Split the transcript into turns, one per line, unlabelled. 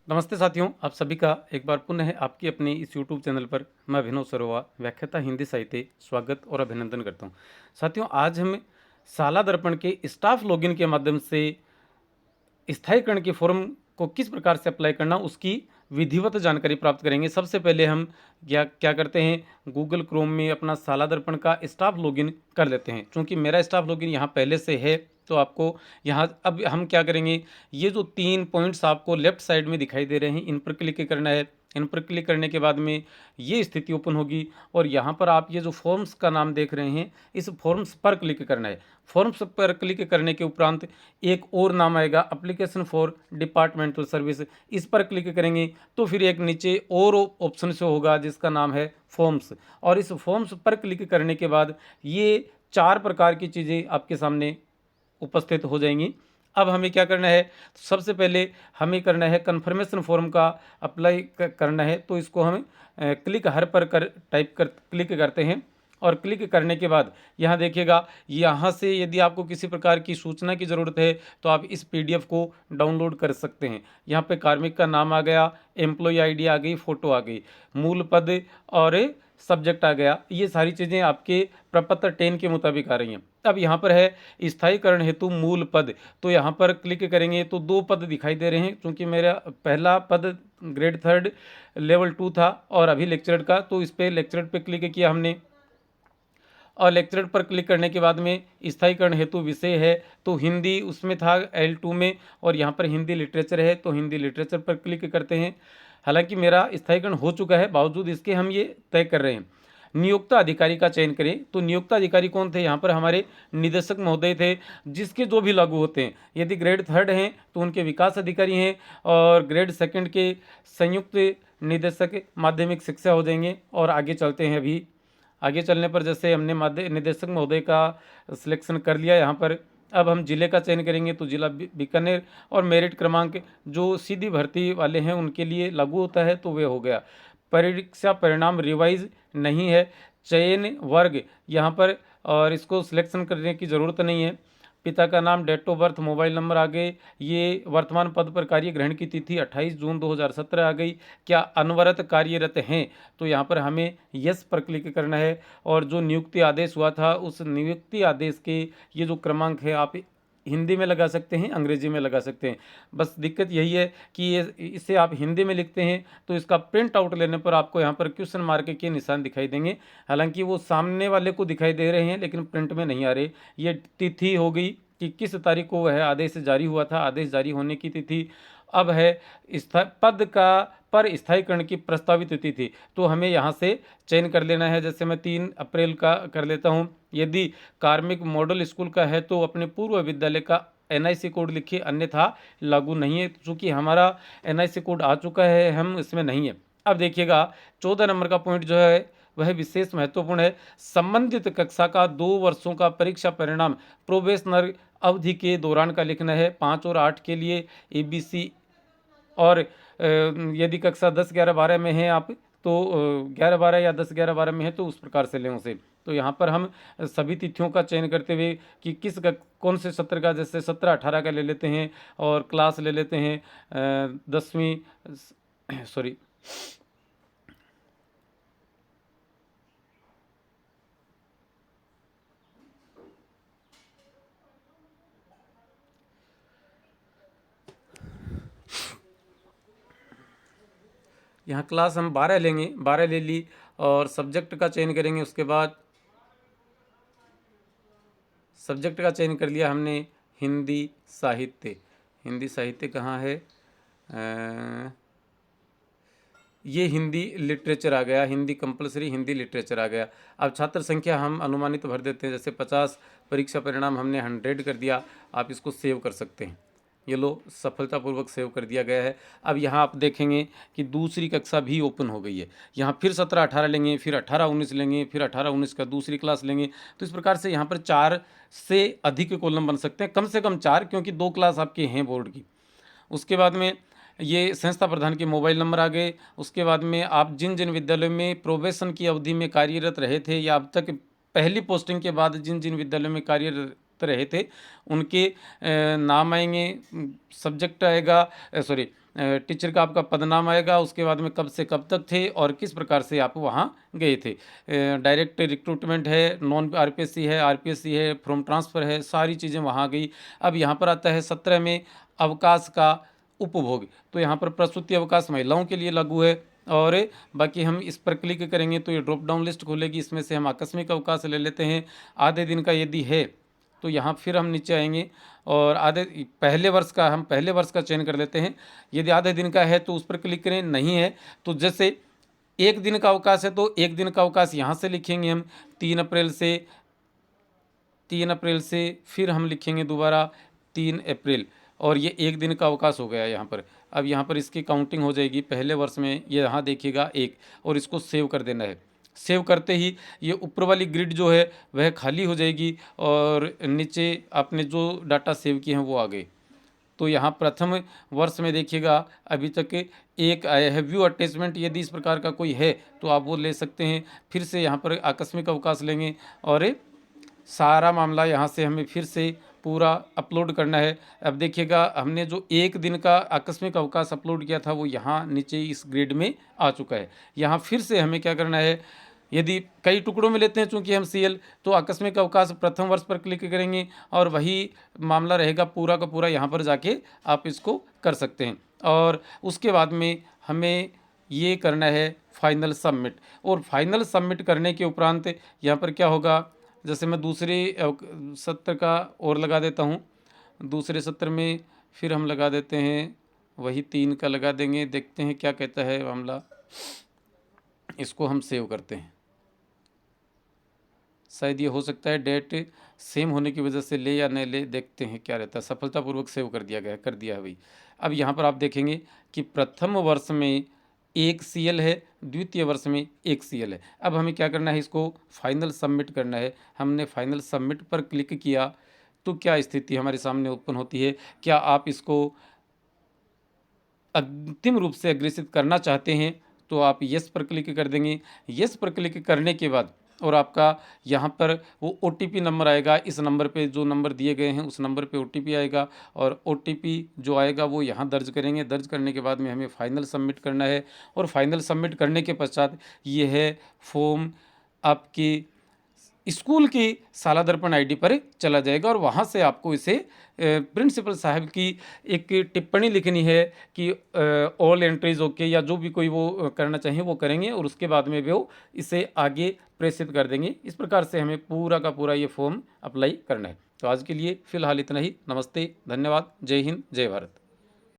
नमस्ते साथियों, आप सभी का एक बार पुनः आपकी अपने इस यूट्यूब चैनल पर मैं अभिनव सरोवा, व्याख्याता हिंदी साहित्य, स्वागत और अभिनंदन करता हूं। साथियों, आज हम साला दर्पण के स्टाफ लॉगिन के माध्यम से स्थायीकरण के फॉर्म को किस प्रकार से अप्लाई करना उसकी विधिवत जानकारी प्राप्त करेंगे। सबसे पहले हम क्या क्या करते हैं, गूगल क्रोम में अपना साला दर्पण का स्टाफ लॉगिन कर लेते हैं। चूंकि मेरा स्टाफ लॉगिन यहाँ पहले से है, तो आपको यहाँ अब हम क्या करेंगे, ये जो 3 पॉइंट्स आपको लेफ्ट साइड में दिखाई दे रहे हैं, इन पर क्लिक करना है। इन पर क्लिक करने के बाद में ये स्थिति ओपन होगी और यहाँ पर आप ये जो फॉर्म्स का नाम देख रहे हैं, इस फॉर्म्स पर क्लिक करना है। फॉर्म्स पर क्लिक करने के उपरांत एक और नाम आएगा, एप्लीकेशन फॉर डिपार्टमेंटल सर्विस। इस पर क्लिक करेंगे तो फिर एक नीचे और ऑप्शन से होगा जिसका नाम है फॉर्म्स, और इस फॉर्म्स पर क्लिक करने के बाद ये 4 प्रकार की चीज़ें आपके सामने उपस्थित हो जाएंगी। अब हमें क्या करना है, सबसे पहले हमें करना है कन्फर्मेशन फॉर्म का अप्लाई करना है। तो इसको हम क्लिक हर पर टाइप कर क्लिक करते हैं, और क्लिक करने के बाद यहाँ देखिएगा, यहाँ से यदि आपको किसी प्रकार की सूचना की ज़रूरत है तो आप इस पीडीएफ को डाउनलोड कर सकते हैं। यहाँ पे कार्मिक का नाम आ गया, एम्प्लॉय आईडी आ गई, फ़ोटो आ गई, मूल पद और सब्जेक्ट आ गया। ये सारी चीज़ें आपके प्रपत्र 10 के मुताबिक आ रही हैं। अब यहाँ पर है स्थायीकरण हेतु मूल पद, तो यहाँ पर क्लिक करेंगे तो 2 पद दिखाई दे रहे हैं। क्योंकि मेरा पहला पद ग्रेड 3 लेवल 2 था और अभी लेक्चरर का, तो इस पर लेक्चरर पे क्लिक किया हमने, और लेक्चरर पर क्लिक करने के बाद में स्थायीकरण हेतु विषय है तो हिंदी उसमें था L2 में, और यहाँ पर हिंदी लिटरेचर है तो हिंदी लिटरेचर पर क्लिक करते हैं। हालांकि मेरा स्थायीकरण हो चुका है, बावजूद इसके हम ये तय कर रहे हैं। नियोक्ता अधिकारी का चयन करें, तो नियोक्ता अधिकारी कौन थे, यहाँ पर हमारे निदेशक महोदय थे, जिसके जो भी लागू होते हैं। यदि ग्रेड 3 हैं तो उनके विकास अधिकारी हैं, और ग्रेड 2 के संयुक्त निदेशक माध्यमिक शिक्षा हो जाएंगे। और आगे चलते हैं, अभी आगे चलने पर जैसे हमने माध्य निदेशक महोदय का सिलेक्शन कर लिया यहाँ पर, अब हम जिले का चयन करेंगे तो जिला बीकानेर, और मेरिट क्रमांक जो सीधी भर्ती वाले हैं उनके लिए लागू होता है तो वे हो गया। परीक्षा परिणाम रिवाइज नहीं है। चयन वर्ग यहाँ पर, और इसको सिलेक्शन करने की ज़रूरत नहीं है। पिता का नाम, date of birth, mobile number आ गए। ये वर्तमान पद पर कार्य ग्रहण की तिथि 28 जून 2017 आ गई। क्या अनवरत कार्यरत हैं, तो यहाँ पर हमें यस पर क्लिक करना है। और जो नियुक्ति आदेश हुआ था उस नियुक्ति आदेश के ये जो क्रमांक है, आप हिंदी में लगा सकते हैं, अंग्रेजी में लगा सकते हैं। बस दिक्कत यही है कि ये इसे आप हिंदी में लिखते हैं तो इसका प्रिंट आउट लेने पर आपको यहाँ पर क्वेश्चन मार्क के निशान दिखाई देंगे। हालांकि वो सामने वाले को दिखाई दे रहे हैं लेकिन प्रिंट में नहीं आ रहे। ये तिथि हो गई कि किस तारीख को वह आदेश जारी हुआ था, आदेश जारी होने की तिथि। अब है पद का पर स्थायीकरण की प्रस्तावित तिथि, तो हमें यहाँ से चयन कर लेना है। जैसे मैं 3 अप्रैल का कर लेता हूँ। यदि कार्मिक मॉडल स्कूल का है तो अपने पूर्व विद्यालय का एनआईसी कोड लिखिए, अन्यथा लागू नहीं है। चूँकि हमारा एनआईसी कोड आ चुका है, हम इसमें नहीं है। अब देखिएगा 14 नंबर का पॉइंट जो है वह विशेष महत्वपूर्ण है। संबंधित कक्षा का 2 वर्षों का परीक्षा परिणाम प्रोबेशनर अवधि के दौरान का लिखना है। 5 और 8 के लिए ABC, और यदि कक्षा 10, 11, 12 में हैं आप तो 11, 12 या 10, 11, 12 में है तो उस प्रकार से लें उसे। तो यहाँ पर हम सभी तिथियों का चयन करते हुए कि कौन से सत्र का, जैसे 17, 18 का ले लेते हैं, और क्लास ले लेते हैं 10वीं सॉरी यहाँ क्लास हम 12 लेंगे, 12 ले ली, और सब्जेक्ट का चयन करेंगे। उसके बाद सब्जेक्ट का चयन कर लिया हमने, हिंदी साहित्य। हिंदी साहित्य कहाँ है, ये हिंदी लिटरेचर आ गया, हिंदी कंपलसरी हिंदी लिटरेचर आ गया। अब छात्र संख्या हम अनुमानित भर देते हैं, जैसे 50। परीक्षा परिणाम हमने 100 कर दिया। आप इसको सेव कर सकते हैं। ये लो, सफलतापूर्वक सेव कर दिया गया है। अब यहाँ आप देखेंगे कि दूसरी कक्षा भी ओपन हो गई है। यहाँ फिर 17, 18 लेंगे, फिर 18, 19 लेंगे, फिर 18, 19 का दूसरी क्लास लेंगे। तो इस प्रकार से यहाँ पर 4 से अधिक कॉलम बन सकते हैं, कम से कम 4, क्योंकि 2 क्लास आपके हैं बोर्ड की। उसके बाद में ये संस्था प्रधान के मोबाइल नंबर आ गए। उसके बाद में आप जिन जिन विद्यालयों में प्रोबेशन की अवधि में कार्यरत रहे थे, या अब तक पहली पोस्टिंग के बाद जिन जिन विद्यालयों में कार्यरत रहे थे, उनके नाम आएंगे, सब्जेक्ट आएगा, सॉरी टीचर का आपका पदनाम आएगा, उसके बाद में कब से कब तक थे और किस प्रकार से आप वहाँ गए थे। डायरेक्ट रिक्रूटमेंट है, नॉन आरपीएससी है, आरपीएससी है, फ्रॉम ट्रांसफ़र है, सारी चीज़ें वहाँ आ गई। अब यहाँ पर आता है 17 में अवकाश का उपभोग। तो यहाँ पर प्रसूति अवकाश महिलाओं के लिए लागू है और बाकी हम इस पर क्लिक करेंगे तो ये ड्रॉप डाउन लिस्ट खुलेगी, इसमें से हम आकस्मिक अवकाश ले लेते हैं। आधे दिन का यदि है तो यहाँ फिर हम नीचे आएंगे और हम पहले वर्ष का चयन कर लेते हैं। यदि आधे दिन का है तो उस पर क्लिक करें, नहीं है तो जैसे एक दिन का अवकाश है तो एक दिन का अवकाश यहाँ से लिखेंगे हम 3 अप्रैल से फिर हम लिखेंगे दोबारा 3 अप्रैल, और ये एक दिन का अवकाश हो गया यहाँ पर। अब यहाँ पर इसकी काउंटिंग हो जाएगी, पहले वर्ष में ये यहाँ देखिएगा 1, और इसको सेव कर देना है। सेव करते ही ये ऊपर वाली ग्रिड जो है वह खाली हो जाएगी और नीचे आपने जो डाटा सेव किए हैं वो आ गए। तो यहाँ प्रथम वर्ष में देखिएगा अभी तक एक आया है व्यू अटैचमेंट। यदि इस प्रकार का कोई है तो आप वो ले सकते हैं। फिर से यहाँ पर आकस्मिक अवकाश लेंगे और सारा मामला यहाँ से हमें फिर से पूरा अपलोड करना है। अब देखिएगा हमने जो एक दिन का आकस्मिक अवकाश अपलोड किया था वो यहाँ नीचे इस ग्रिड में आ चुका है। यहाँ फिर से हमें क्या करना है, यदि कई टुकड़ों में लेते हैं चूँकि हम सीएल, तो आकस्मिक अवकाश प्रथम वर्ष पर क्लिक करेंगे और वही मामला रहेगा पूरा का पूरा। यहाँ पर जाके आप इसको कर सकते हैं और उसके बाद में हमें ये करना है फाइनल सबमिट। और फाइनल सबमिट करने के उपरांत यहाँ पर क्या होगा, जैसे मैं दूसरे सत्र का और लगा देता हूँ। दूसरे सत्र में फिर हम लगा देते हैं वही 3 का लगा देंगे, देखते हैं क्या कहता है मामला। इसको हम सेव करते हैं, शायद ये हो सकता है डेट सेम होने की वजह से ले या नहीं ले, देखते हैं क्या रहता है। सफलतापूर्वक सेव कर दिया है भाई। अब यहाँ पर आप देखेंगे कि प्रथम वर्ष में 1 सीएल है, द्वितीय वर्ष में 1 सीएल है। अब हमें क्या करना है, इसको फाइनल सबमिट करना है। हमने फाइनल सबमिट पर क्लिक किया तो क्या स्थिति हमारे सामने उत्पन्न होती है। क्या आप इसको अंतिम रूप से अग्रेसित करना चाहते हैं तो आप येस पर क्लिक कर देंगे। येस पर क्लिक करने के बाद और आपका यहाँ पर वो ओटीपी नंबर आएगा। इस नंबर पे जो नंबर दिए गए हैं उस नंबर पे ओटीपी आएगा और ओटीपी जो आएगा वो यहाँ दर्ज करेंगे। दर्ज करने के बाद में हमें फाइनल सबमिट करना है और फाइनल सबमिट करने के पश्चात ये है फॉर्म आपकी स्कूल की साला दर्पण आईडी पर चला जाएगा और वहाँ से आपको इसे प्रिंसिपल साहब की एक टिप्पणी लिखनी है कि ऑल एंट्रीज ओके, या जो भी कोई वो करना चाहिए वो करेंगे और उसके बाद में वो इसे आगे प्रेषित कर देंगे। इस प्रकार से हमें पूरा का पूरा ये फॉर्म अप्लाई करना है। तो आज के लिए फ़िलहाल इतना ही। नमस्ते, धन्यवाद, जय हिंद, जय भारत।